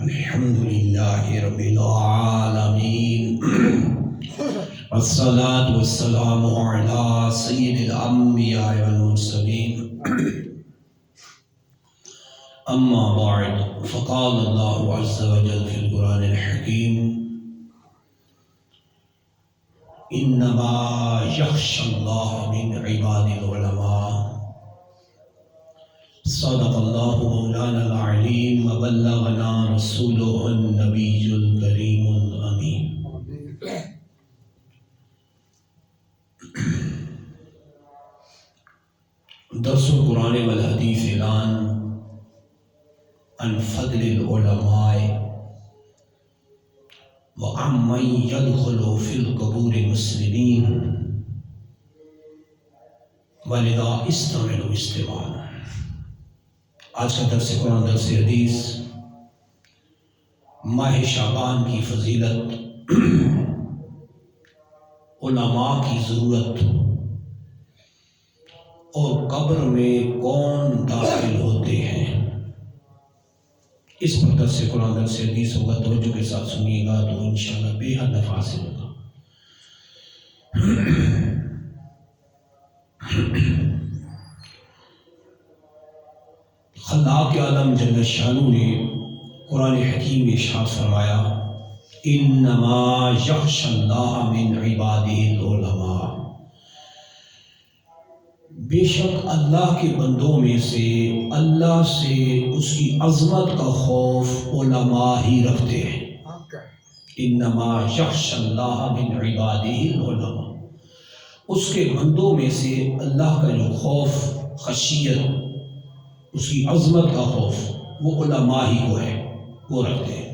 الحمد للہ رب العالمین والصلاة والسلام علی سید الانبیاء والمرسلین اما بعد فقال اللہ عز وجل فی القرآن الحکیم انما یخشی اللہ من عباد العلماء صدق اللہ مولانا العلیم وبلغنا رسولہ النبی الکریم الامین۔ درس القرآن والحدیث اعلان عن فضل العلماء وعمن يدخل في القبور المسلمین ولذا استمعوا استماعا۔ آج کا درس قرآن درس حدیث ماہ شعبان کی فضیلت، علماء کی ضرورت اور قبر میں کون داخل ہوتے ہیں، اس پر درس قرآن درس حدیث ہوگا۔ توجہ کے ساتھ سنیے گا تو انشاءاللہ بے حد نفع حاصل ہوگا۔ خلاق عالم جل شانہ نے قرآن حکیم میں ارشاد فرمایا انما یخشی اللہ من عبادہ العلماء، بے شک اللہ کے بندوں میں سے اللہ سے اس کی عظمت کا خوف علماء ہی رکھتے ہیں۔ انما یخشی اللہ من عبادہ العلماء، اس کے بندوں میں سے اللہ کا جو خوف، خشیت، اس کی عظمت کا خوف وہ علماء ہی کو ہے، وہ رکھتے ہیں۔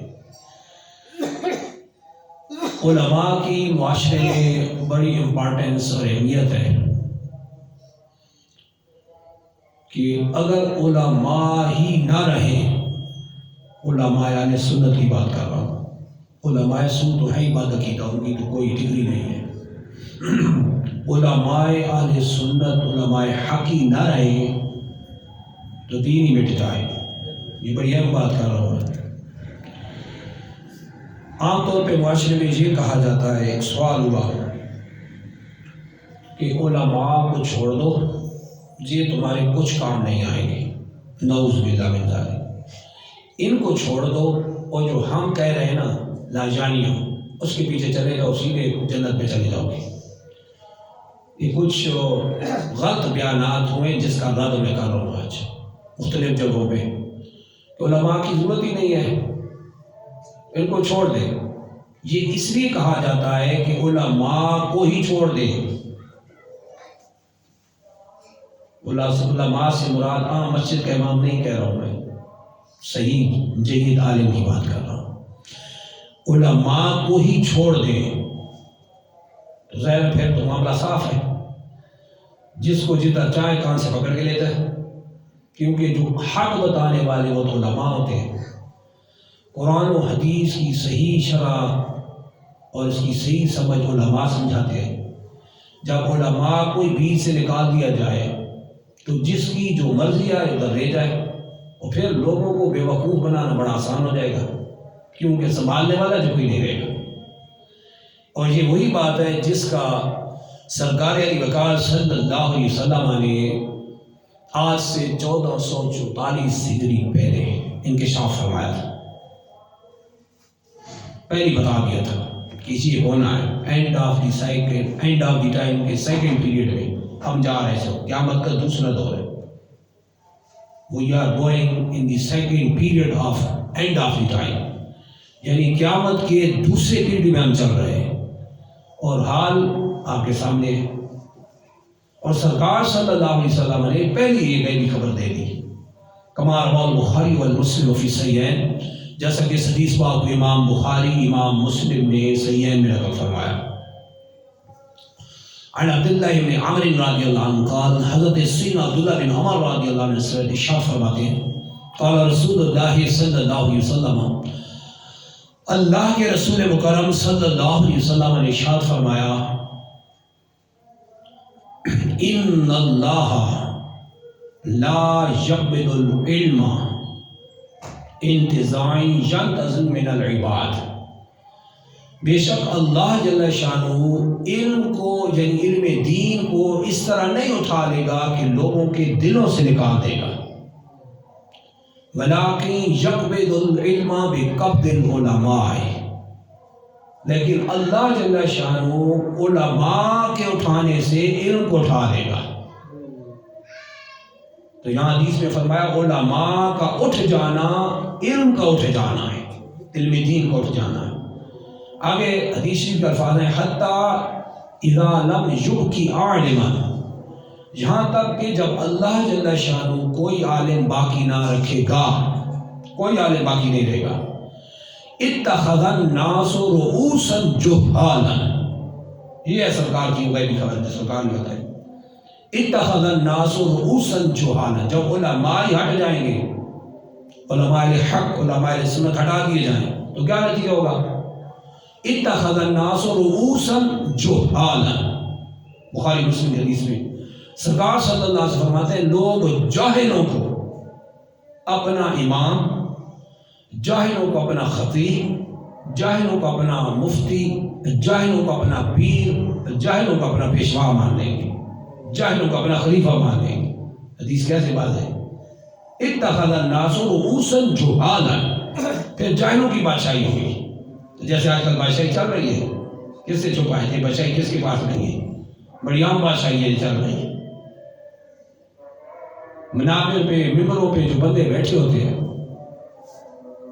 علماء کی معاشرے میں بڑی امپارٹنس اور اہمیت ہے کہ اگر علماء ہی نہ رہیں، علماء یعنی سنت کی بات کر رہا ہوں، علماء سن تو ہے بات عقیدہ، ان کی تو کوئی ڈگری نہیں ہے۔ علماء اہل سنت، علماء حق ہی نہ رہیں تو دین ہی مٹ جائے۔ یہ بڑی اہم بات کر رہا ہوں۔ عام طور پہ معاشرے میں یہ کہا جاتا ہے، ایک سوال ہوا کہ علماء کو چھوڑ دو، یہ تمہارے کچھ کام نہیں آئیں گے، نعوذ باللہ من ذالک، ان کو چھوڑ دو اور جو ہم کہہ رہے ہیں نا لاجانیوں، اس کے پیچھے چلے جاؤ، سیدھے جنت میں چلے جاؤ گے۔ یہ کچھ غلط بیانات ہوئے جس کا رد میں کر رہا ہوں آج مختلف جگہوں پہ۔ علماء کی ضرورت ہی نہیں ہے، ان کو چھوڑ دیں۔ یہ اس لیے کہا جاتا ہے کہ علماء کو ہی چھوڑ دیں۔ علماء سے مراد عام مسجد کا امام نہیں کہہ رہا ہوں میں، صحیح جید عالم کی بات کر رہا ہوں۔ علماء کو ہی چھوڑ دیں تو ظاہر پھر تو معاملہ صاف ہے، جس کو جتنا چاہے کان سے پکڑ کے لے جائے، کیونکہ جو حق بتانے والے وہ تو علماء ہوتے ہیں۔ قرآن و حدیث کی صحیح شرح اور اس کی صحیح سمجھ علماء سمجھاتے ہیں۔ جب علماء کوئی بیچ سے نکال دیا جائے تو جس کی جو مرضی آئے ادھر لے جائے، اور پھر لوگوں کو بے وقوف بنانا بڑا آسان ہو جائے گا، کیونکہ سنبھالنے والا جو کوئی نہیں رہے گا۔ اور یہ وہی بات ہے جس کا سرکار علی وقار صلی اللہ علیہ وسلم نے آج سے 1444 ہجری پہلے انکشاف فرمایا تھا، پہلے بتا دیا تھا کہ یہ ہونا ہے، and of the cycle, and of the time کے سیکنڈ پیریڈ میں ہم جا رہے ہیں، قیامت کا دوسرا دور ہے۔ We are going in the second period of end of the time، یعنی قیامت کے دوسرے پیریڈ میں ہم چل رہے ہیں، اور حال آپ کے سامنے ہے۔ اور سرکار صلی اللہ علیہ وسلم نے پہلی یہ غیبی خبر دے دی، کما رواه البخاری والمسلم فی صحیحین، جیسا کہ اس حدیث پاک کو امام بخاری، امام مسلم نے صحیحین میں نقل فرمایا۔ عن عبداللہ بن عمر رضی اللہ عنہ قال، حضرت سیدنا عبداللہ بن عمر رضی اللہ عنہ سے ارشاد فرماتے ہیں، قال رسول اللہ صلی اللہ علیہ وسلم، اللہ کے رسول مکرم صلی اللہ علیہ وسلم نے ارشاد فرمایا، ان اللہ لا یقبض العلم انتزاع ينتزع من العباد، بے شک اللہ جل شانہ علم کو یعنی علم دین کو اس طرح نہیں اٹھا لے گا کہ لوگوں کے دلوں سے نکال دے گا، ولیکن یقبض العلم بقبض العلماء، لیکن اللہ جل شانہ علماء کے اٹھانے سے علم کو اٹھا لے گا۔ تو یہاں حدیث میں فرمایا علماء کا اٹھ جانا علم کا اٹھ جانا ہے، علم دین کا اٹھ جانا ہے۔ آگے حدیث شریف کے الفاظ ہیں حتی اذا لم یبقی عالما، یہاں تک کہ جب اللہ جل شانہ کوئی عالم باقی نہ رکھے گا، کوئی عالم باقی نہیں رہے گا، اتخذ الناس رؤوسا جہالا، یہ ہے سرکار کی غیبی خبر ہے، سرکار نے بتائی اتخذ الناس رؤوسا جہالا، جب علماء ہٹ جائیں گے، علماء حق علماء سنت ہٹا دیے جائیں تو کیا نتیجہ ہوگا؟ اتخذ الناس رؤوسا جہالا، بخاری مسلم کی حدیث میں سرکار صلی اللہ علیہ وسلم فرماتے ہیں لوگ جاہلوں کو اپنا امام، جاہلوں کو اپنا خطیب، جاہلوں کو اپنا مفتی، جاہلوں کو اپنا پیر، جاہلوں کو اپنا پیشوا مان لیں گے، جاہلوں کو اپنا خلیفہ مان لیں گے۔ حدیث کیسے بات ہے؟ اتخذ الناس رؤوسا جہالا، پھر جاہلوں کی بادشاہی ہوگی۔ جیسے آج کل بادشاہی چل رہی ہے، کس سے چھپائے تھے؟ بادشاہی کس کے پاس نہیں ہے؟ بڑی عام بادشاہی ہے چل رہی ہے۔ منابر پہ ممبروں پہ جو بندے بیٹھے ہوتے ہیں،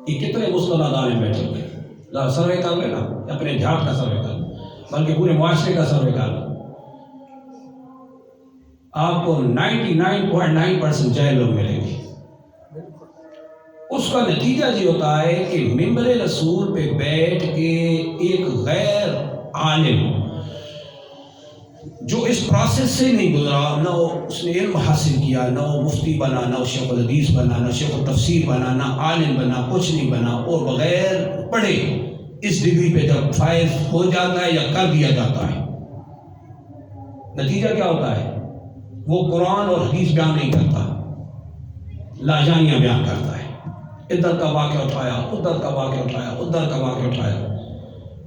یہ کتنے مستندان میں بیٹھے ہوتے ہیں؟ ذرا سروے کر لینا، اپنے دیہات کا سروے کر لینا، بلکہ پورے معاشرے کا سروے کر لینا، آپ کو 99.9% جاہل لوگ ملیں گے۔ اس کا نتیجہ یہ ہوتا ہے کہ ممبر رسول پہ بیٹھ کے ایک غیر عالم جو اس پروسیس سے نہیں گزرا، نہ اس نے علم حاصل کیا، نہ وہ مفتی بنا، نہ وہ شیخ الحدیث بنا، نہ شیخ التفسیر بنا، نہ عالم بنا، کچھ نہیں بنا، اور بغیر پڑھے اس ڈگری پہ جب فائز ہو جاتا ہے یا کر دیا جاتا ہے، نتیجہ کیا ہوتا ہے؟ وہ قرآن اور حدیث بیان نہیں کرتا، لاجانیاں بیان کرتا ہے، ادھر کا واقعہ اٹھایا، ادھر کا واقعہ اٹھایا، ادھر کا واقعہ اٹھایا،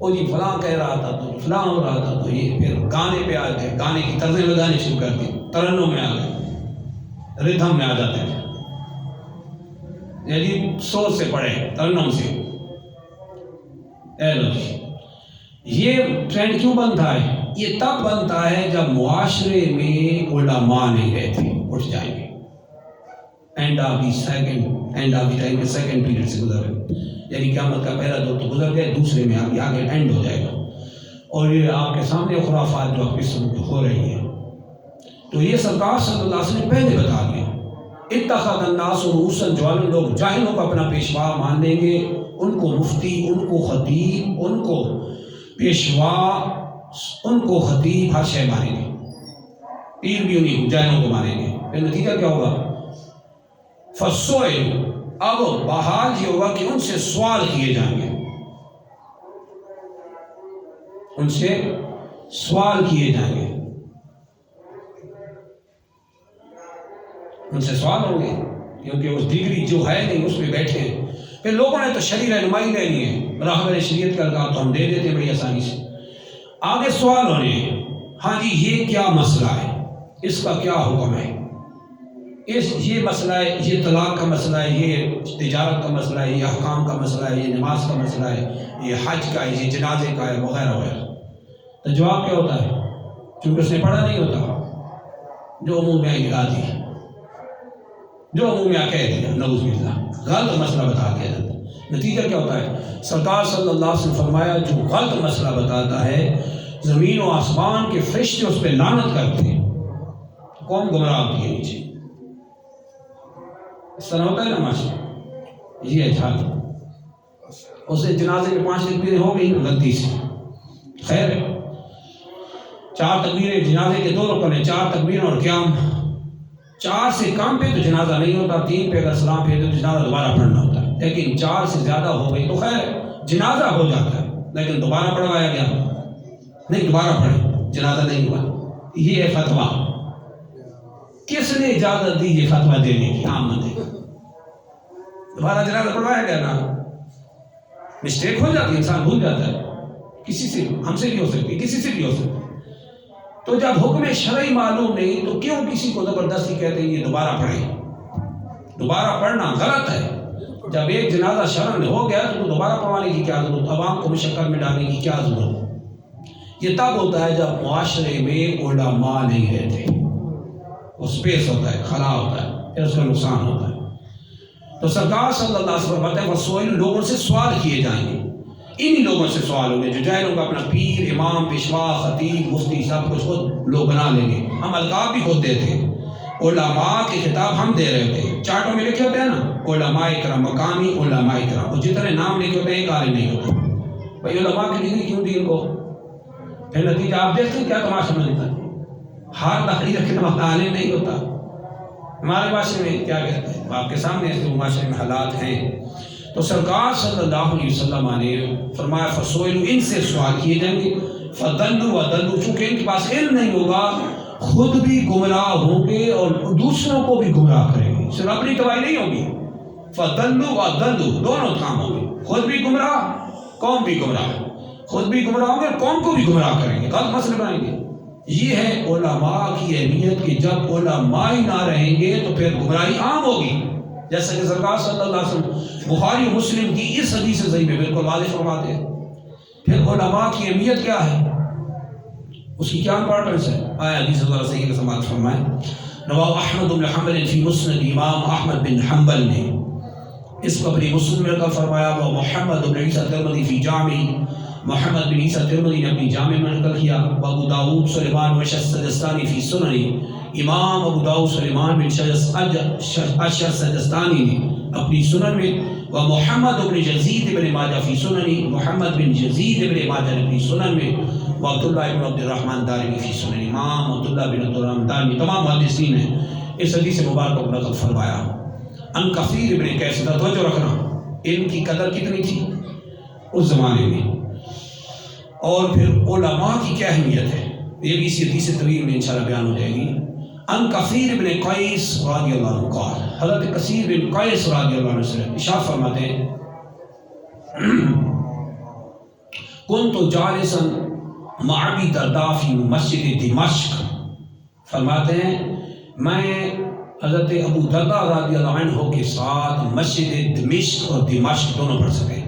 وہ جی فلاں کہہ رہا تھا تو فلاں ہو رہا تھا، تو یہ پھر گانے پہ آ گئے، گانے کی طرزیں لگانے شروع کر دی، ترنم میں آ گئے، ردھم میں آ جاتے ہیں، یعنی سوچ سے پڑھے، ترنم سے۔ اے لو جی، یہ ٹرینڈ کیوں بنتا ہے؟ یہ تب بنتا ہے جب معاشرے میں علماء نہیں رہتے، اٹھ جائیں گے، and of the time second period سے گزر گئے، یعنی قیامت کا پہلا دور تو گزر گئے، دوسرے میں آگے اینڈ ہو جائے گا، اور یہ آپ کے سامنے خرافات جو آپ کے سامنے ہو رہی ہیں، تو یہ سرکار صلی اللہ علیہ وسلم نے پہلے بتا دیا، اتخذ الناس رؤوسا جہالا، لوگ جاہلوں کو اپنا پیشوا مان لیں گے، ان کو مفتی، ان کو خطیب، ان کو پیشوا، ان کو خطیب، ہر شے مانیں گے، پیر بھی انہیں جاہلوں کو مانیں گے، پھر نتیجہ کیا ہوگا؟ فَالسُّئِلُ، اب بحال یہ ہوگا کہ ان سے سوال کیے جائیں گے، ان سے سوال کیے جائیں گے، ان سے سوال ہوں گے، کیونکہ اس ڈگری جو ہے نہیں اس میں بیٹھے ہیں۔ پھر لوگوں نے تو شرعی رہنمائی لینی ہے، راہبر شریعت کا کہا تو ہم دے دیتے بڑی آسانی سے، آگے سوال ہونے ہیں، ہاں جی یہ کیا مسئلہ ہے، اس کا کیا حکم ہے، یہ مسئلہ ہے، یہ طلاق کا مسئلہ ہے، یہ تجارت کا مسئلہ ہے، یہ احکام کا مسئلہ ہے، یہ نماز کا مسئلہ ہے، یہ حج کا ہے، یہ جنازے کا ہے، وغیرہ وغیرہ۔ تو جواب کیا ہوتا ہے؟ چونکہ اس نے پڑھا نہیں ہوتا، جو منہ میں گرا دی، جو منہ میں کہہ دیا، نعوذ باللہ، غلط مسئلہ بتا دیا جاتا ہے۔ نتیجہ کیا ہوتا ہے؟ سرکار صلی اللہ علیہ وسلم فرمایا جو غلط مسئلہ بتاتا ہے زمین و آسمان کے فرشتے اس پہ لعنت کرتے ہیں، قوم گمراہ ہوتی ہے نیچے، اس طرح ہوتا ہے نا ماشاء، یہ ہے حال۔ اسے جنازے میں 5 تکبیریں ہو گئی غلطی سے، خیر 4 تکبیریں، جنازے کے 2 رکن ہیں، 4 تکبیریں اور قیام، 4 سے کم پہ تو جنازہ نہیں ہوتا، 3 پہ اگر سلام پھیرتے تو جنازہ دوبارہ پڑھنا ہوتا ہے، لیکن 4 سے زیادہ ہو گئی تو خیر جنازہ ہو جاتا ہے، لیکن دوبارہ پڑھوایا گیا نہیں، دوبارہ پڑھے، جنازہ نہیں ہوا۔ یہ ہے فتویٰ، کس نے اجازت دی یہ فتویٰ دینے کی؟ آمد ہے، تمہارا جنازہ پڑھوایا گیا نا، مسٹیک ہو جاتی ہے، انسان بھول جاتا ہے، کسی سے، ہم سے بھی ہو سکتی، کسی سے بھی ہو سکتی۔ تو جب حکم شرعی معلوم نہیں تو کیوں کسی کو زبردستی کہتے ہیں یہ دوبارہ پڑھیں؟ دوبارہ پڑھنا غلط ہے۔ جب ایک جنازہ شرعاً ہو گیا تو دوبارہ پڑھوانے کی کیا ضرورت، عوام کو مشقت میں ڈالنے کی کیا ضرورت؟ یہ تب ہوتا ہے جب معاشرے میں علماء نہیں رہتے، وہ سپیس ہوتا ہے، خلا ہوتا ہے، پھر اس کا نقصان ہوتا ہے۔ تو سرکار صلی اللہ علیہ وسلم فرماتے ہیں وسائل لوگوں سے سوال کیے جائیں گے، انہی لوگوں سے سوال ہوں گے جو جائے لوگ اپنا پیر، امام، پیشوا، خطیب، مفتی سب کچھ خود لوگ بنا لیں گے۔ ہم القاب بھی خود دیتے ہیں، علماء کے خطاب ہم دے رہے ہوتے، چارٹوں میں لکھے ہوتے ہیں نا، علماء کرام، مقامی علماء کرام، اور جتنے نام لکھے ہوتے ہیں ایک عالم نہیں ہوتا۔ بھائی علماء کی ڈگری کیوں دی ان کو؟ پھر نتیجہ آپ دیکھتے ہیں کیا تماشا ملتا ہے، ہار داخلی رکھنے والا عالم نہیں ہوتا۔ ہمارے معاشرے میں کیا کہتے ہیں، آپ کے سامنے ایسے معاشرے میں حالات ہیں۔ تو سرکار صلی اللہ علیہ وسلم نے فرمایا فسئلوا، ان سے سوال کیے جائیں گے، فضلوا وضلوا، چونکہ ان کے پاس علم نہیں ہوگا خود بھی گمراہ ہوں گے اور دوسروں کو بھی گمراہ کریں گے، صرف اپنی تباہی نہیں ہوگی، فضلوا وضلوا، دونوں کام ہوں گے، خود بھی گمراہ، قوم بھی گمراہ، خود بھی گمراہ ہوں گے قوم کو بھی گمراہ کریں گے، غلط مسئلے بنائیں گے۔ یہ ہے علماء کی اہمیت کہ جب علماء ہی نہ رہیں گے تو پھر گمراہی عام ہوگی، جیسا کہ سرکار صلی اللہ علیہ وسلم بخاری و مسلم کی اس حدیث صحیح میں بالکل واضح فرماتے ہیں۔ پھر علماء کی اہمیت کیا ہے، اس کی کیا امپورٹنس ہے، آیا حدیث اللہ صحیح کے سماعت فرمائیں۔ رواه احمد بن حنبل فی مسند، امام احمد بن حنبل نے اس کو اپنی مسند میں نقل فرمایا، وہ محمد بن عیسیٰ ترمذی فی جامع، محمد بن عیسیٰ ترمذی نے اپنی جامع میں نقل کیا، ابو داؤد سلیمان بن سجستانی فی سنن، امام ابو داؤد سلیمان بن سجستانی نے اپنی سنن میں، و محمد بن یزید بن ماجہ فی سنن، محمد بن یزید بن ماجہ نے اپنی سنن میں، و عبداللہ بن عبد الرحمن دارمی فی سنن، امام عبداللہ بن عبد الرحمن دارمی تمام محدثین نے اس حدیث مبارک کو نقل فرمایا۔ ان کثیر بن قیس، توجہ رکھنا ان کی قدر کتنی تھی اس زمانے میں، اور پھر علماء کی کیا اہمیت ہے یہ بھی اسی حدیث طویل میں انشاءاللہ بیان ہو جائے گی۔ ان کثیر بن قیس رضی اللہ عنہ قال، حضرت کثیر بن قیس رضی اللہ عنہ سے ارشاد فرماتے ہیں کنت جالسا مع ابی الدرداء فی مسجد دمشق، فرماتے ہیں میں حضرت ابو الدرداء رضی اللہ عنہ کے ساتھ مسجد دمشق، اور دمشق دونوں پڑھ سکے،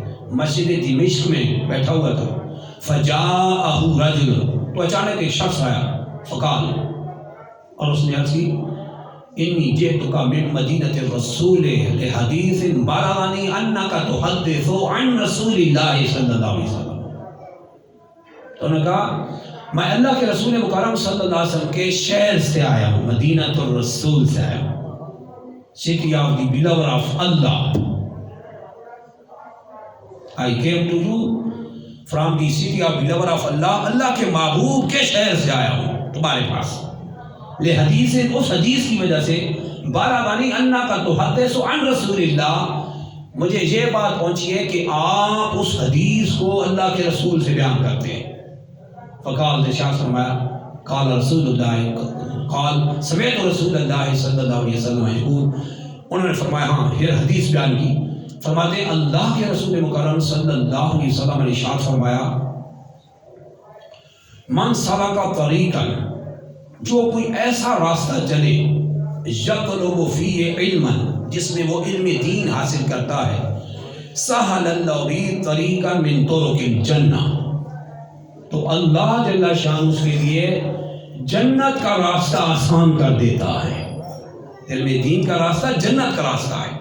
مسجد دمشق میں بیٹھا ہوا تھا، فجاءہ رجل، تو اچانک ایک شخص آیا، فقال، اور اس نے عرض کی انی جئتک من مدینۃ الرسول لحدیث بلغنی انک تحدث عن رسول اللہ صلی اللہ علیہ وسلم، تو انہوں نے کہا میں اللہ کے رسول مکرم صلی اللہ علیہ وسلم کے شہر سے آیا ہوں، مدینۃ الرسول سے آیا ہوں، city of the Bilour of Allah, I came to you from the city of beloved of اللہ، اللہ کے محبوب کے شہر سے آیا ہوں تمہارے پاس، لے حدیث، اس حدیث کی وجہ سے، بلغنی انک تحدث عن رسول اللہ، مجھے یہ بات پہنچی ہے کہ آپ اس حدیث کو اللہ کے رسول سے بیان کرتے ہیں۔ فقال، ارشاد فرمایا، قال رسول اللہ، قال سمعت رسول اللہ صلی اللہ علیہ وسلم یقول، انہوں نے فرمایا ہاں، پھر حدیث بیان کی، فرماتے ہیں اللہ کے رسول مکرم صلی اللہ علیہ وسلم نے ارشاد فرمایا من سلک طریقا، جو کوئی ایسا راستہ چلے، یطلب فیہ علما، جس میں وہ علم دین حاصل کرتا ہے، سہل اللہ بہ طریقا من طرق الجنہ، تو اللہ جل شانہ اس کے لیے جنت کا راستہ آسان کر دیتا ہے۔ علم دین کا راستہ جنت کا راستہ ہے،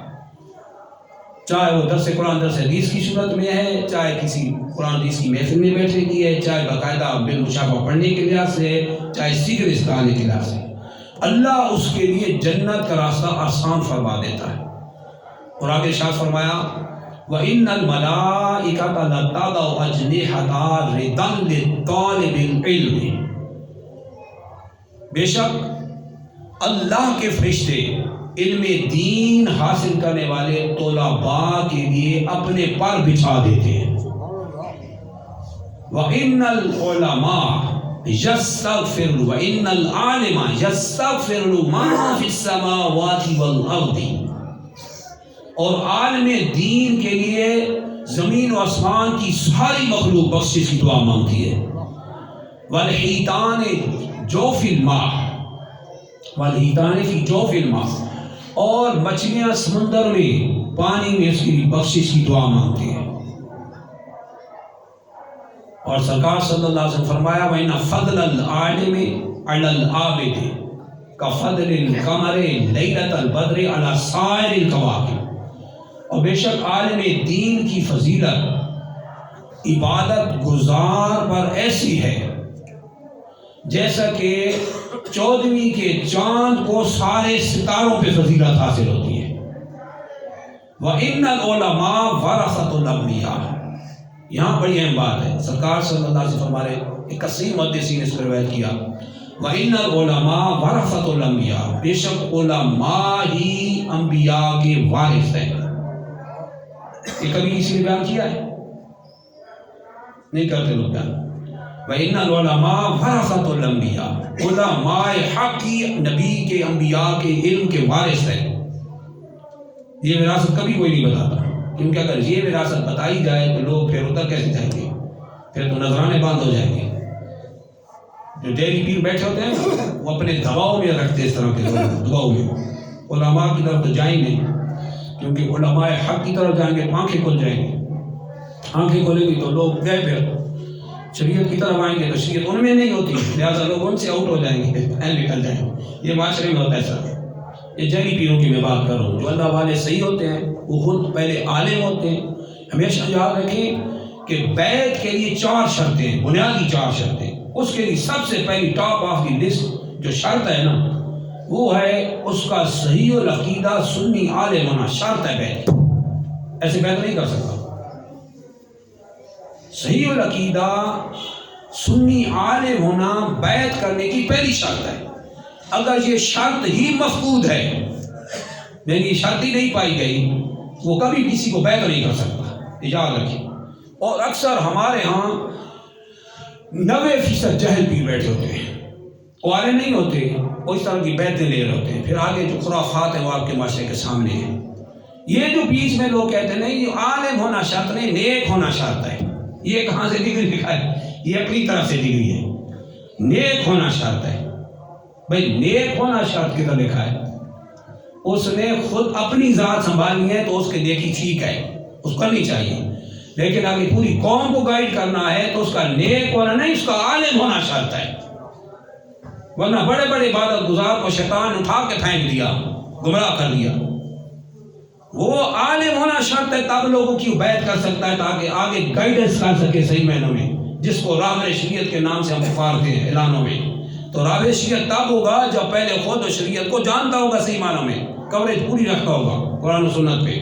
چاہے وہ درس قرآن درس حدیث کی صورت میں ہے، چاہے کسی قرآن حدیث کی محفل میں بیٹھنے کی ہے، چاہے باقاعدہ بالمشافہ پڑھنے کے لحاظ سے، چاہے سیکھنے سکھانے کے لحاظ سے، اللہ اس کے لیے جنت کا راستہ آسان فرما دیتا ہے۔ اور آگے ارشاد فرمایا وَإِنَّ الْمَلَائِكَةَ لَتَضَعُ أَجْنِحَتَهَا رِضًا لِلطَّالِبِ الْعِلْمِ، بے شک اللہ کے فرشتے علم دین حاصل کرنے والے طلباء کے لیے اپنے پر بچھا دیتے ہیں۔ وَإِنَّ الْعُلَمَاءَ يَسْتَغْفِرُ وَإِنَّ الْعَالِمَ يَسْتَغْفِرُ مَا فِي السَّمَاوَاتِ وَالْأَرْضِ، اور عالم دین کے لیے زمین و آسمان کی ساری مخلوق بخشش کی دعا مانگتی ہے. والحیتان جوف الماء، والحیتان فی جوف الماء، اور مچھلیاں سمندر میں پانی میں اس کی بخشش کی دعا مانگتی ہیں. اور سرکار صلی اللہ علیہ وسلم فرمایا وَإِنَّ فَضْلَ الْعَالِمِ عَلَى الْعَابِدِ كَفَضْلِ الْقَمَرِ لَيْلَةَ الْبَدْرِ عَلَى سَائِرِ الْكَوَاكِبِ. اور بے شک عالم دین کی فضیلت عبادت گزار پر ایسی ہے جیسا کہ 14ویں کے چاند کو سارے ستاروں پہ فضیلت حاصل ہوتی ہے. وَإِنَّ الْعُلَمَاءَ وَرَثَةُ الْأَنْبِيَاءِ. یہاں بڑی اہم بات ہے. سرکار صلی اللہ علیہ وسلم ہمارے 81 محدثین نے اس کو روایت کیا وَإِنَّ الْعُلَمَاءَ وَرَثَةُ الْأَنْبِيَاءِ. بے شک علماء ہی انبیاء کے وارث ہیں. یہ کبھی کسی نے بیان کیا ہے؟ نہیں کرتے لوگ بیان. وَإِنَّ الْعُلَمَاءَ وَرَثَةُ الْأَنْبِيَاءِ. علماء حق کی نبی کے انبیاء کے علم کے وارث ہیں. یہ وراثت کبھی کوئی نہیں بتاتا، کیونکہ اگر یہ وراثت بتائی جائے تو لوگ پھر ادھر کیسے جائیں گے؟ پھر تو نذرانے بند ہو جائیں گے. جو ڈیری پیر بیٹھے ہوتے ہیں وہ اپنے دباؤ میں رکھتے اس طرح کے دباؤ میں. علماء کی طرف تو جائیں نہیں، کیونکہ علماء حق کی طرف جائیں گے تو آنکھیں کھل جائیں گی. آنکھیں کھلیں گی تو لوگ گئے پھر شریعت کی طرف آئیں گے تو شریعت ان میں نہیں ہوتی، لہٰذا لوگ ان سے آؤٹ ہو جائیں گے، نکل جائیں گے. یہ معاشرے میں ہوتا ہے سر. یہ جعلی پیروں کی میں بات کر رہا ہوں. جو اللہ والے صحیح ہوتے ہیں وہ خود پہلے عالم ہوتے ہیں. ہمیشہ یاد رکھیں کہ بیعت کے لیے 4 شرطیں، بنیادی 4 شرطیں. اس کے لیے سب سے پہلی ٹاپ آف دی لسٹ جو شرط ہے نا وہ ہے اس کا صحیح العقیدہ سنی عالم ہونا. شرط ہے بیعت. ایسے بیعت نہیں کر سکتا. صحیح العقیدہ سنی عالم ہونا بیعت کرنے کی پہلی شرط ہے. اگر یہ شرط ہی مفقود ہے، یعنی یہ شرط ہی نہیں پائی گئی، وہ کبھی کسی کو بیعت نہیں کر سکتا. یاد رکھیں. اور اکثر ہمارے ہاں 90% جہل پیر بیٹھے ہوتے ہیں، وہ عالم نہیں ہوتے، وہ اس طرح کی بیعتیں لے رہے ہوتے ہیں. پھر آگے جو خرافات ہیں وہ آپ کے معاشرے کے سامنے ہیں. یہ جو بیچ میں لوگ کہتے ہیں نہیں عالم ہونا شرط نہیں، نیک ہونا شرط ہے. یہ کہاں سے ڈگری لکھا ہے؟ یہ اپنی طرف سے ڈگری ہے. نیک ہونا شرط ہے. بھائی نیک ہونا شرط کی طرح لکھا ہے. اس نے خود اپنی ذات سنبھالنی ہے تو اس کے نیکی ٹھیک ہے، اس کو کرنی چاہیے. لیکن اگر پوری قوم کو گائیڈ کرنا ہے تو اس کا نیک ہونا نہیں، اس کا عالم ہونا شرط ہے. ورنہ بڑے بڑے عبادت گزار کو شیطان اٹھا کے پھینک دیا، گمراہ کر دیا. وہ عالم ہونا شرط ہے تب لوگوں کی بیعت کر سکتا ہے تاکہ آگے گائیڈنس کر سکے صحیح معنوں میں، جس کو راہ شریعت کے نام سے ہم پکارتے ہیں اعلانوں میں. تو راہ شریعت تب ہوگا جب پہلے خود شریعت کو جانتا ہوگا، صحیح معنوں میں کوریج پوری رکھتا ہوگا قرآن و سنت پہ،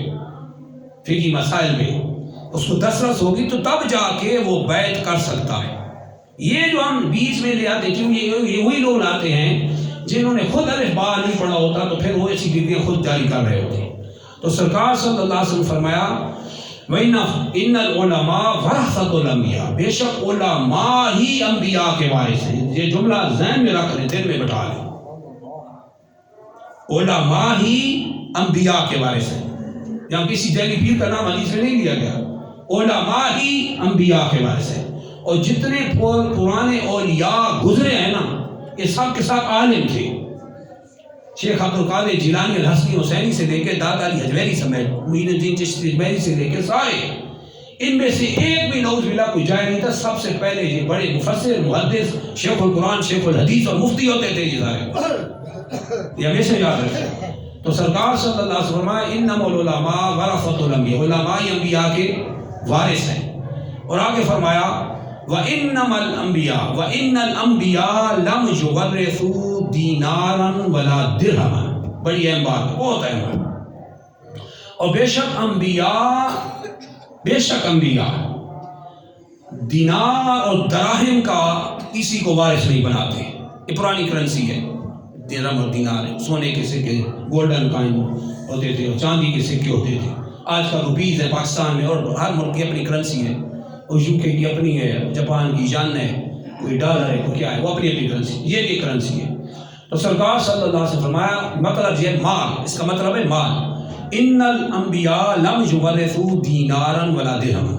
فقہی مسائل پہ، اس کو دسترس ہوگی تو تب جا کے وہ بیعت کر سکتا ہے. یہ جو ہم بیچ میں لے آتے، کیوں یہ وہی لوگ لاتے ہیں جنہوں نے خود الف با نہیں پڑھا ہوتا، تو پھر وہ ایسی ڈگریاں خود جاری کر رہے ہوتے ہیں. تو سرکار صلی اللہ علیہ وسلم فرمایا وَإِنَّ الْعُلَمَاءَ وَرَثَةُ الْأَنْبِيَاءِ. بے شک علماء ہی انبیاء کے وارث ہیں. یہ جملہ ذہن میں رکھ لیں، دل میں بٹھا لیں. علماء ہی انبیاء کے وارث ہیں. یہاں کسی جعلی پیر کا نام حدیث میں نہیں لیا گیا. علماء ہی انبیاء کے وارث ہیں. اور جتنے پرانے اولیاء گزرے ہیں نا، یہ سب کے ساتھ عالم تھے. شیخ عبد القادر جیلانی الحسنی حسینی سے لے کے دادا علی حجویری سمیت معین الدین چشتی اجمیری سے لے کے سارے، ان میں سے ایک بھی نعوذ باللہ کوئی جائے نہیں تھا. سب سے پہلے یہ بڑے مفسر، محدث، شیخ القرآن، شیخ الحدیث اور مفتی ہوتے تھے. یہ سارے یہ ہمیشہ یاد رکھیں. تو سرکار صلی اللہ علیہ وسلم فرمایا انما العلماء ورثۃ الانبیاء. علماء انبیاء کے وارث ہیں. اور آگے فرمایا وَإِنَّمَا الْأَنْبِيَاءُ وَإِنَّ الْأَنْبِيَاءَ لَمْ يُوَرِّثُوا دِينَارًا وَلَا دِرْهَمًا. بڑی اہم بات، بہت اہم بات. اور بے شک انبیاء دینار اور دراہم کا کسی کو وارث نہیں بناتے. یہ پرانی کرنسی ہے. درہم اور دینار ہے، سونے کے سکے، گولڈن کائن ہوتے تھے اور چاندی کے سکے ہوتے تھے. آج کا روپیز ہے پاکستان میں، اور ہر ملک کی اپنی کرنسی ہے. اور UK کی اپنی ہے، جاپان کی ین ہے، کوئی ڈالر ہے، کوئی کیا ہے، وہ اپنی اپنی کرنسی. یہ بھی کرنسی ہے. تو سرکار صلی اللہ علیہ وسلم فرمایا مطلب یہ مال، اس کا مطلب ہے مال. ان الانبیاء لم یورثوا دینارا ولا درہما،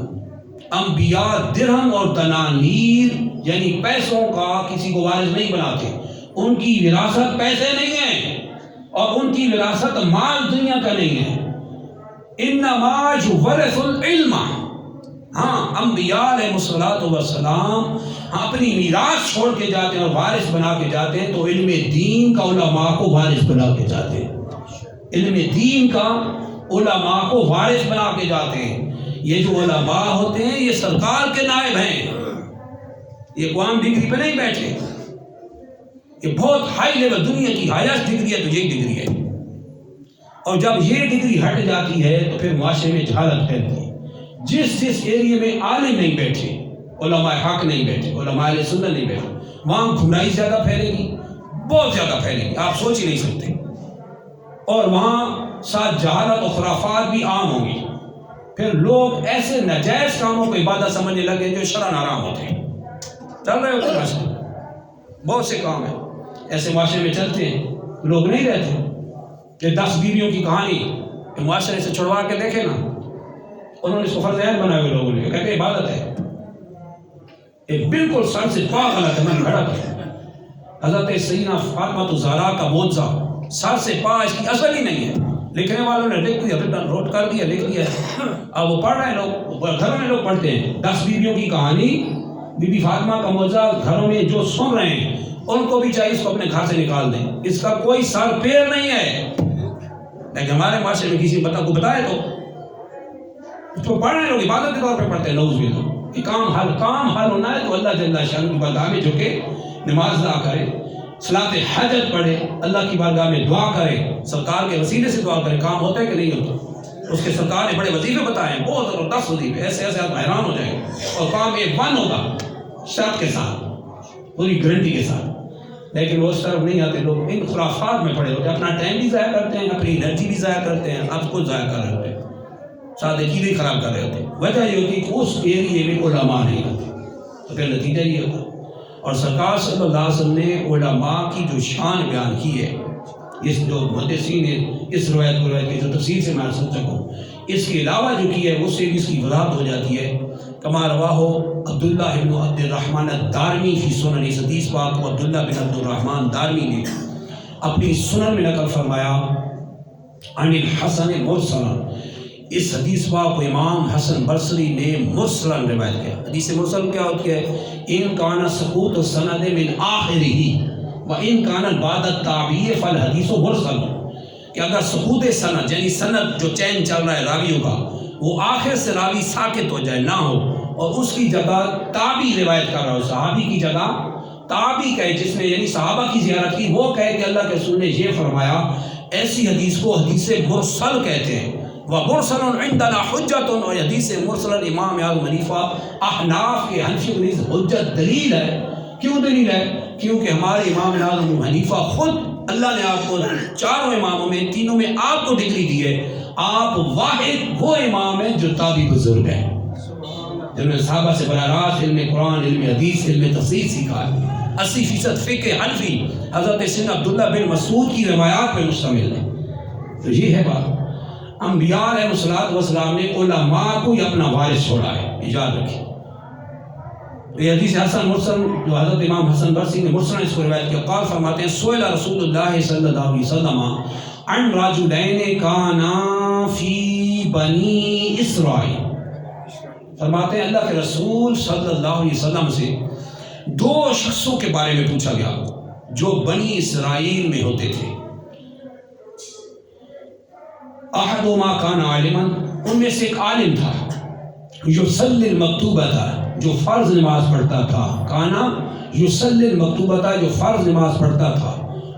انبیاء درہم اور دنانیر یعنی پیسوں کا کسی کو وارث نہیں بناتے، ان کی وراثت پیسے نہیں ہیں اور ان کی وراثت مال دنیا کا نہیں ہے، انما یورث العلم، ہاں انبیاء علیہ السلام اپنی میراث چھوڑ کے جاتے ہیں اور وارث بنا کے جاتے ہیں، تو علم دین کا علماء کو وارث بنا کے جاتے ہیں، علم دین کا علماء کو وارث بنا کے جاتے ہیں۔ یہ جو علماء ہوتے ہیں یہ سرکار کے نائب ہیں، یہ کوئی عام ڈگری پہ نہیں بیٹھے، یہ بہت ہائی لیول دنیا کی ہائیسٹ ڈگری ہے، تو یہی ڈگری ہے، اور جب یہ ڈگری ہٹ جاتی ہے تو پھر معاشرے میں جہالت پھیلتی ہے۔ جس ایریے میں عالم نہیں بیٹھے، علماء حق نہیں بیٹھے، علماء اہل سنت نہیں بیٹھے، وہاں گمراہی زیادہ پھیلے گی، بہت زیادہ پھیلے گی، آپ سوچ ہی نہیں سکتے، اور وہاں ساتھ جہالت و خرافات بھی عام ہوں گی، پھر لوگ ایسے ناجائز کاموں کو عبادت سمجھنے لگے جو شرعاً حرام ہوتے ہیں۔ چل رہے ہوتے معاشرے بہت سے کام ہیں ایسے معاشرے میں چلتے ہیں، لوگ نہیں رہتے کہ 10 بیویوں کی کہانی کہ معاشرے سے چھڑوا کے دیکھیں نا، انہوں نے اس کو فرض عین بنائے ہوئے لوگوں نے، کہتے عبادت ہے، یہ بالکل سر سے پا غلط ہے، من گھڑت ہے۔ حضرت سیدنا فاطمہ الزہرا کا معجزہ سر سے پا اس کی اصل ہی نہیں ہے، لکھنے والوں نے لکھ دیا، نوٹ کر دیا، لکھ دیا، اب وہ پڑھ رہے ہیں لوگ، گھروں میں لوگ پڑھتے ہیں 10 بیویوں کی کہانی، بی بی فاطمہ کا معجزہ، گھروں میں جو سن رہے ہیں ان کو بھی چاہیے اس کو اپنے گھر سے نکال دیں، اس کا کوئی سر پیر نہیں ہے، لیکن ہمارے معاشرے میں کسی کو بتائے تو اس کو پڑھ رہے ہیں لوگ، عبادت کے طور پہ پڑھتے ہیں، نعوذ باللہ۔ یہ کام حل ہونا ہے تو اللہ جل شانہ کی بارگاہ میں جھکے، نماز ادا کرے، صلاۃ حاجت پڑھے، اللہ کی بارگاہ میں دعا کرے، سرکار کے وسیلے سے دعا کرے، کام ہوتا ہے کہ نہیں ہوتا؟ اس کے سرکار نے بڑے وظیفے بتائے ہیں، بہت زبردست وظیفے، ایسے ایسے آپ حیران ہو جائیں گے، اور کام ایک بند ہوگا شرط کے ساتھ، پوری گارنٹی کے ساتھ، لیکن وہ اس طرف نہیں آتے، لوگ ان خرافات میں پڑے ہوتے ہیں، اپنا ٹائم بھی ضائع کرتے ہیں، اپنی انرجی بھی ضائع کرتے ہیں، آپ کو ضائع کر رہے ہوتے ہیں، ساتھ چیزیں خراب کر رہے ہوتے ہیں۔ وجہ یہ ہوتی ہے کہ اس ایریے میں علماء نہیں ہوتے، تو پھر نتیجہ یہ ہوتا ہے۔ اور سرکار صلی اللہ علیہ وسلم نے علماء کی جو شان بیان کی ہے، اس جو محدثین نے اس روایت کی جو تفصیل سے میں سمجھ سکوں، اس کے علاوہ جو کی ہے اس سے بھی اس کی وضاحت ہو جاتی ہے۔ کما رواہ عبداللہ بن عبد الرحمن الدارمی فی سنن، اس حدیث پاک کو عبداللہ بن عبد الرحمن دارمی نے اپنی سنن میں نقل فرمایا، عن الحسن مرسلا، اس حدیث پاک کو امام حسن بصری نے مرسلا روایت کیا۔ حدیث مرسل کیا ہوتی ہے؟ ان کان سقوط السند من آخرہ و ان کان بعد التابعی فالحدیث مرسل، کہ اگر سقوط سند یعنی سند جو چین چل رہا ہے راویوں کا، وہ آخر سے راوی ساکت ہو جائے، نہ ہو، اور اس کی جگہ تابعی روایت کر رہا ہو، صحابی کی جگہ تابعی کہے، جس نے یعنی صحابہ کی زیارت کی، وہ کہے کہ اللہ کے رسول نے یہ فرمایا، ایسی حدیث کو حدیث مرسل کہتے ہیں۔ ومرسل عندنا حجت، اور حدیث مرسل امام اعظم حنیفہ احناف کے حنفی نیز حجت دلیل ہے۔ کیوں دلیل ہے؟ کیونکہ ہمارے امام اعظم حنیفہ خود اللہ نے آپ کو چاروں اماموں میں تینوں میں آپ کو ڈگری دی ہے، آپ واحد وہ امام ہیں جو تابعی بزرگ ہیں، جنہوں نے صحابہ سے براہ راست علم قرآن، علم حدیث، علم تفسیر سیکھا ہے۔ 80% فقہ حنفی حضرت سیدنا عبداللہ بن مسعود کی روایات پہ مشتمل ہے۔ تو یہ ہے بات، انبیاء علیہ السلام نے علماء کو ہی اپنا وارث چھوڑا ہے، یاد رکھیں۔ یہ حدیث حسن مرسل جو حضرت امام حسن بصری نے مرسل اس کو روایت کیا، قال فرماتے ہیں سئل رسول اللہ صلی اللہ علیہ وسلم عن رجلین کانا فی بنی اسرائیل، فرماتے ہیں اللہ کے رسول صلی اللہ علیہ وسلم سے 2 شخصوں کے بارے میں پوچھا گیا جو بنی اسرائیل میں ہوتے تھے۔ احدہما کان عالما، ان میں سے ایک عالم تھا، یصلی المکتوبہ تھا، جو فرض نماز پڑھتا تھا، کانا یصلی المکتوبہ تھا، جو فرض نماز پڑھتا تھا،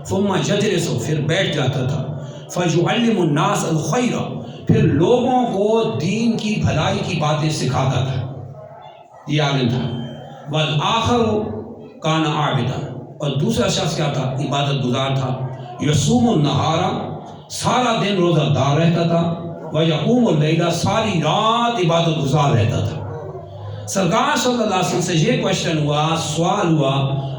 ثم یجلس، پھر بیٹھ جاتا تھا، فیعلم الناس الخیر، پھر لوگوں کو دین کی بھلائی کی باتیں سکھاتا تھا، یہ عالم تھا۔ والآخر کان عابدا، اور دوسرا شخص کیا تھا؟ عبادت گزار تھا، یصوم النہار، سارا دن روزہ دار رہتا تھا، وَيَقُومُ اللَّيْلَ، ساری رات عبادت گزار رہتا تھا۔ سرکار صلی اللہ علیہ وسلم سے یہ کوشچن ہوا، سوال ہوا،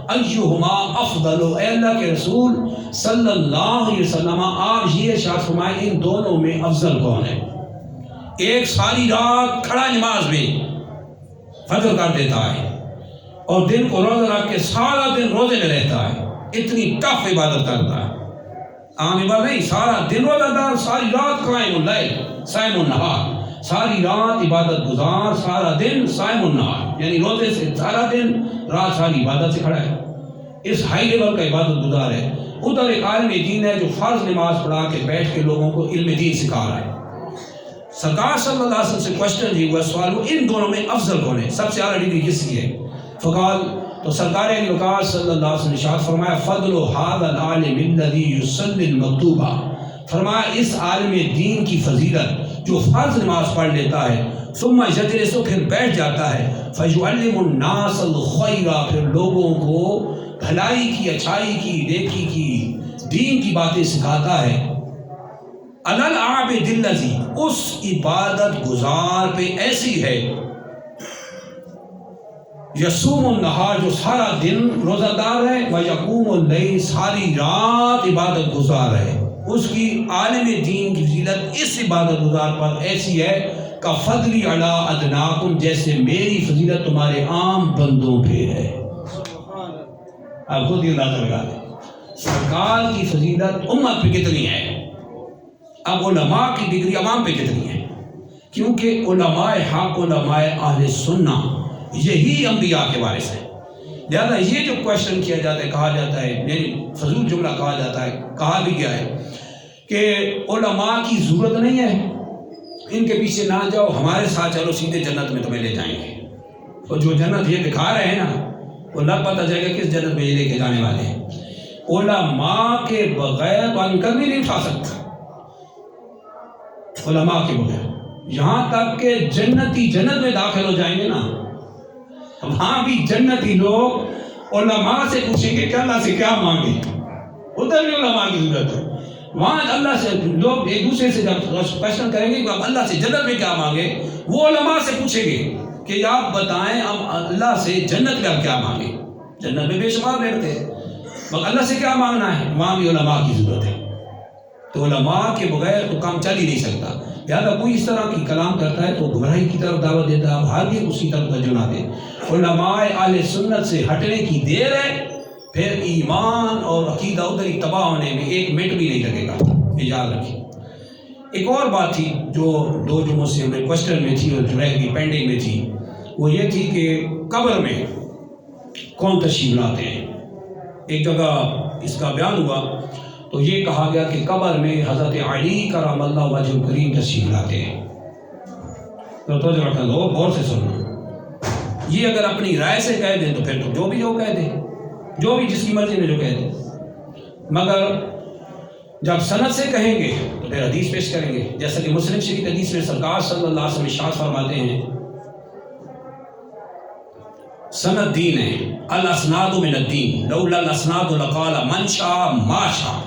ایہما افضل، اے اللہ کے رسول صلی اللہ علیہ وسلم آپ یہ ارشاد فرمائیں ان دونوں میں افضل کون ہے؟ ایک ساری رات کھڑا نماز میں فجر کر دیتا ہے اور دن کو روزہ رکھ کے سارا دن روزے میں رہتا ہے، اتنی ٹف عبادت کرتا ہے، عام عبادت نہیں، سارا دن روزہ دار، ساری رات قائم اللیل صائم النہار، ساری رات عبادت گزار، سارا دن صائم النہار، یعنی روزے سے سارا دن، رات ساری عبادت سے کھڑا ہے، اس ہائی لیول کا عبادت گزار ہے۔ ادھر ایک عالم دین ہے جو فرض نماز پڑھا کے بیٹھ کے لوگوں کو علم دین سکھا رہا ہے۔ سرکار صلی اللہ علیہ وسلم سے کوشچن ہی ہوا، سوال ہوا ان دونوں میں افضل کون ہے، سب سے اعلیٰ ڈگری کس کی ہے؟ فقال، تو سرکار وقار صلی اللہ علیہ وسلم نے ارشاد فرمایا فضل هذا العالم الذي يصلي المکتوبہ، فرمایا اس عالم دین کی فضیلت جو فرض نماز پڑھ لیتا ہے، ثم یجلس، پھر بیٹھ جاتا ہے، فیعلم الناس الخیر، پھر لوگوں کو بھلائی کی، اچھائی کی، نیکی کی، دین کی باتیں سکھاتا ہے، علی العابد الذی، اس عبادت گزار پہ ایسی ہے، یصوم النہار، جو سارا دن روزہ دار ہے، ویقوم اللیل، ساری رات عبادت گزار ہے، اس کی عالم دین کی فضیلت اس عبادت گزار پر ایسی ہے کہ فضلی علی ادناکم، جیسے میری فضیلت تمہارے عام بندوں پہ ہے۔ آپ خود یہ اندازہ لگا لیں سرکار کی فضیلت امت پہ کتنی ہے، اب علماء کی ڈگری عوام پہ کتنی ہے، کیونکہ علماء حق، علماء اہل سنہ یہی انبیاء کے وارث ہیں۔ لہذا یہ جو کوشچن کیا جاتا ہے، کہا جاتا ہے، یعنی فضول جملہ کہا جاتا ہے، کہا بھی گیا ہے کہ علماء کی ضرورت نہیں ہے، ان کے پیچھے نہ جاؤ، ہمارے ساتھ چلو، سیدھے جنت میں تمہیں لے جائیں گے۔ اور جو جنت یہ دکھا رہے ہیں نا، وہ لگ پتہ جائے گا کس جنت میں یہ لے کے جانے والے ہیں۔ علماء کے بغیر تو آدمی کبھی نہیں اٹھا سکتا، علماء کے بغیر، یہاں تک کہ جنتی جنت میں داخل ہو جائیں گے نا، وہاں بھی جنتی لوگ علماء سے پوچھیں گے کہ اللہ سے کیا مانگے، ادھر بھی علماء کی ضرورت ہے، وہاں اللہ سے لوگ ایک دوسرے سے جب کوشچن کریں گے کہ آپ اللہ سے جنت میں کیا مانگے، وہ علماء سے پوچھیں گے کہ آپ بتائیں ہم اللہ سے جنت میں آپ کیا مانگے، جنت میں بے شمار بیٹھتے ہیں، مگر اللہ سے کیا مانگنا ہے، وہاں بھی علماء کی ضرورت ہے۔ تو علماء کے بغیر تو کام چل ہی نہیں سکتا۔ لہٰذا کوئی اس طرح کی کلام کرتا ہے تو گمراہی کی طرف دعوت دیتا ہے، ہر بھی اسی طرف توجہ نہ دے۔ علماء اہل سنت سے ہٹنے کی دیر ہے، پھر ایمان اور عقیدہ ادھر ہی تباہ ہونے میں ایک منٹ بھی نہیں لگے گا، یہ یاد رکھیں۔ ایک اور بات تھی جو دو جمعوں سے ہمیں کوشچن میں تھی اور جو رہ گئی پینڈنگ میں تھی، وہ یہ تھی کہ قبر میں کون تشریف لاتے ہیں۔ ایک جگہ اس کا بیان ہوا تو یہ کہا گیا کہ قبر میں حضرت علی کرم اللہ وجہ کریم تشریف لاتے ہیں۔ تو توجہ رکھنا، غور سے سننا، یہ اگر اپنی رائے سے کہہ دیں تو پھر تو جو بھی ہو کہہ دیں، جو بھی جس کی مرضی میں جو کہہ دیں، مگر جب سند سے کہیں گے تو پھر حدیث پیش کریں گے، جیسا کہ مسلم شریف حدیث میں سرکار صلی اللہ علیہ وسلم ارشاد فرماتے ہیں سند دین ہے، الاسناد من الدین، لولا الاسناد لقال من شاء ما شاء،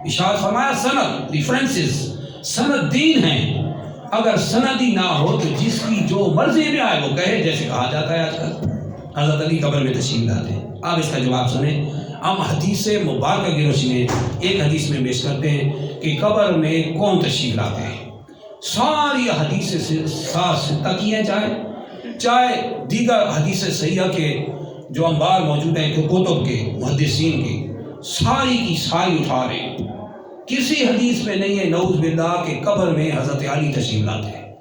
ارشاد فرمایا سند ریفرنسز سند دین ہیں، اگر سند ہی نہ ہو تو جس کی جو مرضی میں آئے وہ کہے، جیسے کہا جاتا ہے آج کل حضرت علی قبر میں تشریف لاتے ہیں۔ آپ اس کا جواب سنیں، ہم حدیث مبارکہ کی روشنی میں ایک حدیث میں پیش کرتے ہیں کہ قبر میں کون تشریف لاتے ہیں۔ ساری حدیث سے ساتھ تکی ہیں، چاہے دیگر حدیث صحیحہ کے جو انبار موجود ہیں کتب کے محدثین کے، ساری کی ساری اٹھا رہے ہیں، کسی حدیث میں نہیں ہے نعوذ باللہ کہ قبر میں حضرت علی تشریف لاتے ہیں۔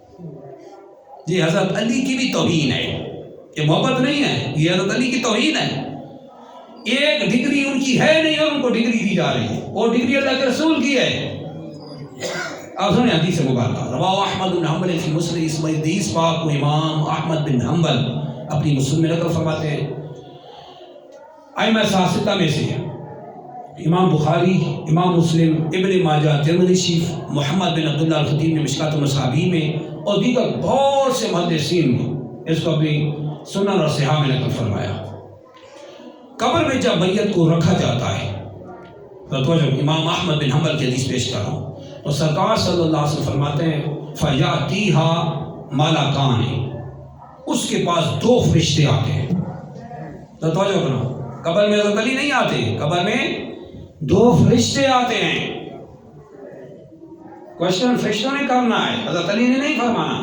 یہ حضرت علی کی بھی توہین ہے، یہ محبت نہیں ہے، یہ حضرت علی کی توہین ہے۔ ایک ڈگری ان کی ہے نہیں اور ان کو ڈگری دی جا رہی ہے، وہ ڈگری اللہ کے رسول کی ہے۔ آپ سنیں حدیث مبارکہ، رواہ احمد بن حنبل فی مسند، اس حدیث پاک کو امام احمد بن حنبل اپنی مسند میں نقل فرماتے ہیں، ائمہ ستہ میں سے امام بخاری، امام مسلم، ابن ماجہ، ترمذی شریف، محمد بن عبداللہ الخطیب نے مشکات المصابیح میں، اور دیگر بہت سے محدثین نے اس کو اپنی سنن اور صحاح میں نقل فرمایا۔ قبر میں جب میت کو رکھا جاتا ہے تو امام احمد بن حنبل کی حدیث پیش کر رہا ہوں، تو سرکار صلی اللہ علیہ وسلم فرماتے ہیں فَيَأْتِيهَا مَلَكَانِ، اس کے پاس دو فرشتے آتے ہیں۔ تو توجہ کرنا، قبر میں حضرت علی نہیں آتے، قبر میں 2 فرشتے آتے ہیں. کوشچن فرشتوں نے کرنا ہے، حضرت علی نے نہیں فرمانا.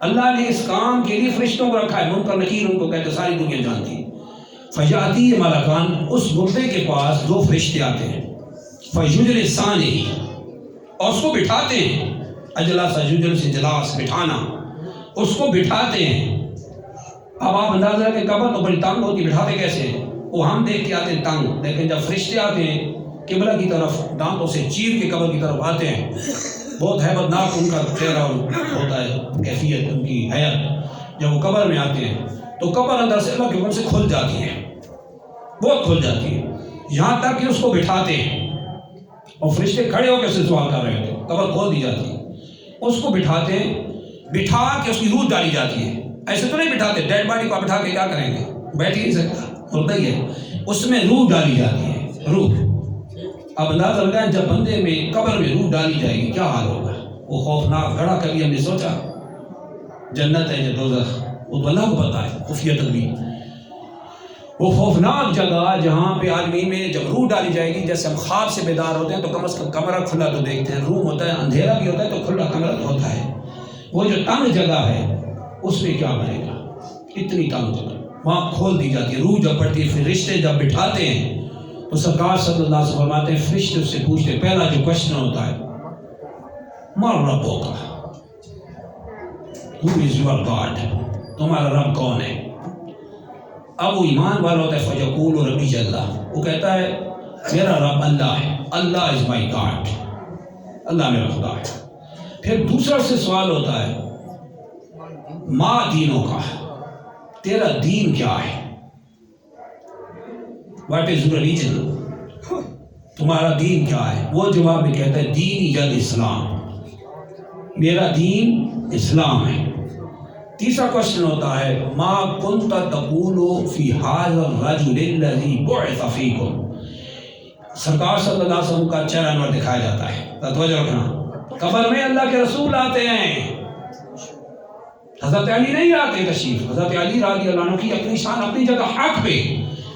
اللہ نے اس کام کے لیے فرشتوں کو رکھا ہے. منکر نکیر ان کو کہتے ساری دنیا جانتی ہے. فیاتی ملکان، اس مردے کے پاس 2 فرشتے آتے ہیں. فیجلسانہ، اور اس کو بٹھاتے ہیں. اجلاس یجلس اجلاس، بٹھانا، اس کو بٹھاتے ہیں. اب آپ اندازہ کہ قبر تو بڑی تنگ ہوتی، بٹھاتے کیسے ہیں؟ وہ ہم دیکھ کے آتے ہیں تنگ، لیکن جب فرشتے آتے ہیں قبلہ کی طرف دانتوں سے چیر کے قبر کی طرف آتے ہیں. بہت ہیبت ناک ان کا چہرہ ہوتا ہے، کیفیت ان کی حیات. جب وہ قبر میں آتے ہیں تو قبر اندر سے اللہ کے حکم سے کھل جاتی ہے، بہت کھل جاتی ہے، یہاں تک کہ اس کو بٹھاتے ہیں. اور فرشتے کھڑے ہو کے اسے سوال کر رہے ہوتے ہیں. قبر کھول دی جاتی ہے، اس کو بٹھاتے ہیں. بٹھا کے اس کی روح ڈالی جاتی ہے. ایسے تو نہیں بٹھاتے، ڈیڈ باڈی کو بٹھا کے کیا کریں گے، بیٹھ ہی نہیں سکتا، ہوتا ہی ہے. اس میں روح ڈالی جاتی ہے، روح. اب اندازہ لگائیں جب بندے میں قبر میں روح ڈالی جائے گی کیا حال ہوگا. وہ خوفناک گھڑا کبھی ہم نے سوچا جنت ہے یا دوزخ، وہ تو اللہ کو پتا ہے، خفیہ تدبیر. وہ خوفناک جگہ جہاں پہ آدمی میں جب روح ڈالی جائے گی، جیسے ہم خواب سے بیدار ہوتے ہیں تو کم از کم کمرہ کھلا تو دیکھتے ہیں، روم ہوتا ہے، اندھیرا بھی ہوتا ہے تو کھلا کمرہ ہوتا ہے. وہ جو تنگ جگہ ہے اس میں کیا بنے گا، اتنی تنگ جگہ وہاں کھول دی جاتی ہے. روح جب پڑتی ہے، پھر رشتے جب بٹھاتے ہیں تو سرکار صلی اللہ علیہ وسلم فرماتے ہیں فرشتے اس سے پوچھتے، پہلا جو کوشچن ہوتا ہے مَن رَبُّکَ، Who is your God، تمہارا رب کون ہے. اب وہ ایمان والا ہوتا ہے فَيَقُولُ رَبِّيَ اللَّهُ، وہ کہتا ہے میرا رب اللہ ہے، اللہ از مائی گاڈ، اللہ میرا خدا ہے. پھر دوسرا سے سوال ہوتا ہے ما دینوں کا، تیرا دین کیا ہے، واٹ از یور ریلیجن، تمہارا دین کیا ہے. وہ جواب میں کہتا ہے دینی الاسلام، میرا دین اسلام ہے. تیسرا کوشچن ہوتا ہے ما کنت تقول فی ھذا الرجل الذی بعث فیکم. سرکار صلی اللہ علیہ وسلم کا چہرہ انور دکھایا جاتا ہے. توجہ رکھنا، قبر میں اللہ کے رسول آتے ہیں، حضرت علی نہیں آتے تشریف. حضرت علی رضی اللہ عنہ کی اپنی شان اپنی جگہ حق پہ،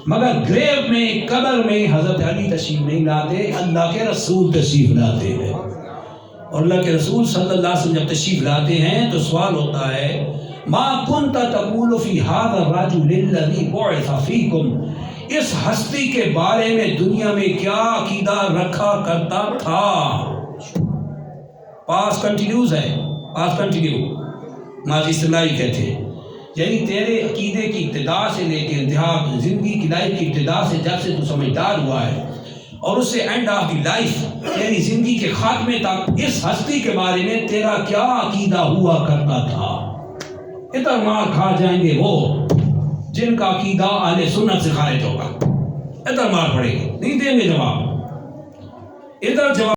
مگر گریو میں قبر میں حضرت علی تشریف نہیں لاتے، اللہ کے رسول تشریف لاتے ہیں. اور اللہ کے رسول صلی اللہ علیہ وسلم جب تشریف لاتے ہیں تو سوال ہوتا ہے ما کنت تقول فی ھذا الرجل الذی بعث فیکم، اس ہستی کے بارے میں دنیا میں کیا عقیدہ رکھا کرتا تھا. پاس کنٹینیوز ہے، پاس کنٹینیو، ماضی اصطلاحی کہتے ہیں. یعنی تیرے عقیدے کی ابتدا سے لے کے انتہا، زندگی کی لائف کی ابتدا سے جب سے تو سمجھدار ہوا ہے اور اس سے اینڈ آف دی لائف یعنی زندگی کے خاتمے تک اس ہستی کے بارے میں تیرا کیا عقیدہ ہوا کرتا تھا. ادھر مار کھا جائیں گے وہ جن کا عقیدہ اہل سنت سے خارج ہوگا، ادھر مار پڑے گی، نہیں دیں گے جواب. ادھر جواب